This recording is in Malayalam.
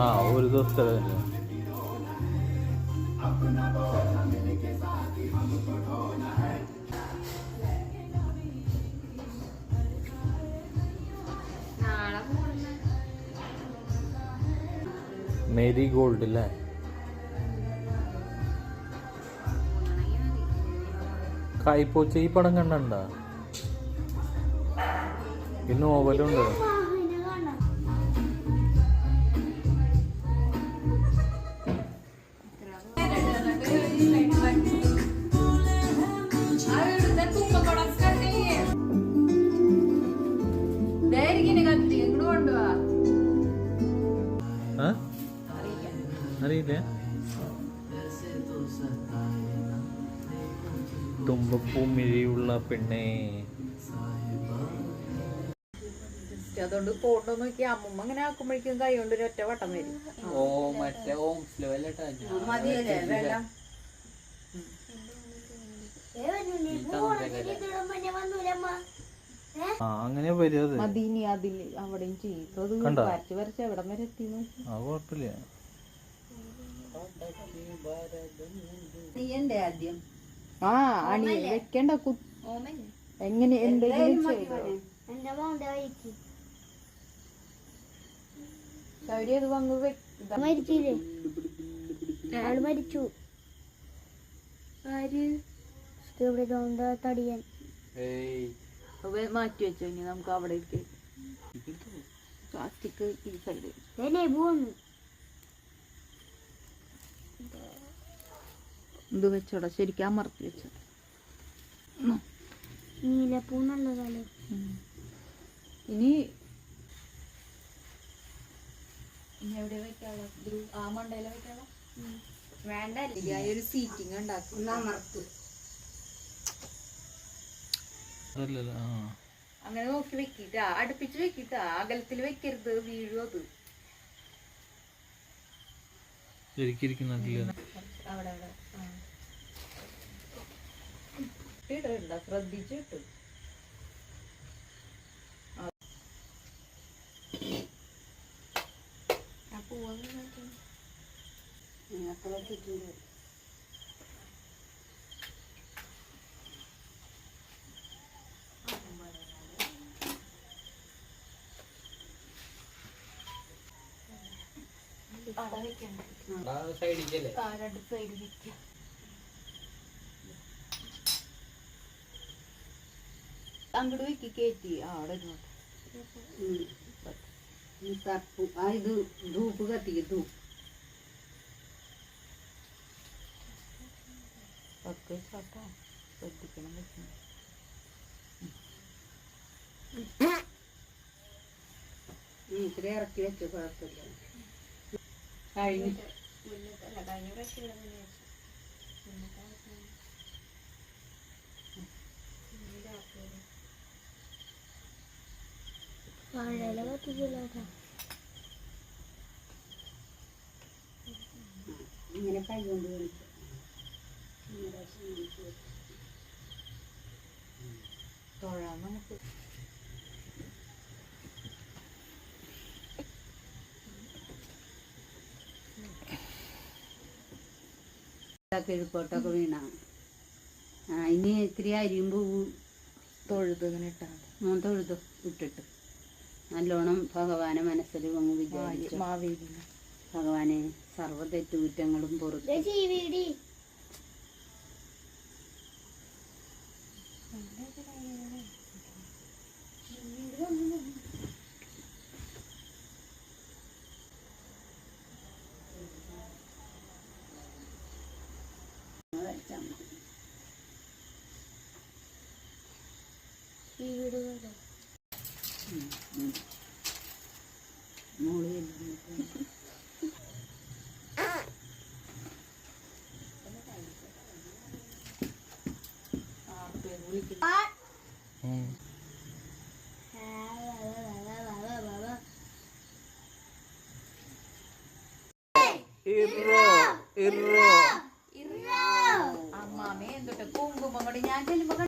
ആ ഒരു ദിവസത്തെ മേരി ഗോൾഡ് അല്ലേ? കായ്പോച്ച ഈ പടം കണ്ട ഈ നോവലുണ്ട്. അറിയില്ലേ? തുമ്പപ്പൂ മിഴിയുള്ള പെണ്ണേ. അതുകൊണ്ട് ഫോട്ടോ നോക്കി അമ്മൂമ്മ അങ്ങനെ ആക്കുമ്പോഴേക്കും കൈ കൊണ്ട് ഒരു ഒറ്റ വട്ടം വരും. ഓ മറ്റേ മതിയല്ലേ വെള്ളം. അങ്ങനെ വരും. മദീനി അതിൽ അവിടെയും ചെയ്യും. വരച്ച് വരച്ച് എവിടം വരെ എത്തി നോക്കി. ആ കുഴപ്പമില്ല. ആദ്യം ആ അണി വെക്കണ്ട എങ്ങനെ എന്തെങ്കിലും ശൗര്യത് വന്നു മരിച്ചു. തടിയൻ മാറ്റി വെച്ചോ. ഇനി നമുക്ക് അവിടെ പ്ലാസ്റ്റിക് ഈ സൈഡ് ഇത് വെച്ചോടാ ശരിക്കും അമർത്തി വെച്ചോ. നീലപ്പൂ നല്ലതല്ലേ? ഇനി എവിടെ വെക്കാളോ? ആ മണ്ടയില വെക്കാളോ? വേണ്ട ഒരു സീറ്റിംഗ് ഉണ്ടാക്കും. അങ്ങനെ നോക്കി വെക്കിട്ടാ, അടുപ്പിച്ച് വെക്കിട്ടാ, അകലത്തിൽ വെക്കരുത്, വീഴും അത്. അവിടെ അവിടെ ഇടണ്ട, ശ്രദ്ധിച്ചിട്ട്. അങ്ങോട്ട് വെക്കി കയറ്റി അവിടെ ഇത് ധൂപ്പ് കത്തിക്ക്. ധൂപ്പ് ശ്രദ്ധിക്കണം. ഇത്ര ഇറക്കി വെച്ച കുഴപ്പമില്ല. കഴിഞ്ഞ പ്രാവശ്യം ഇങ്ങനെ കൈകൊണ്ട് തൊഴാൻ നമുക്ക്. കിഴക്കോട്ടൊക്കെ വീണ ഇനി ഇത്തിരി അരിയുമ്പോ തൊഴുത് ഇങ്ങനെ ഇട്ടാൽ തൊഴുത് ഇട്ടിട്ട് നല്ലോണം ഭഗവാനെ മനസ്സിൽ അങ്ങ് വിചാരിച്ചു. ഭഗവാനെ സർവ്വ തെറ്റുകുറ്റങ്ങളും പുറത്ത് മോള് Irro, irro.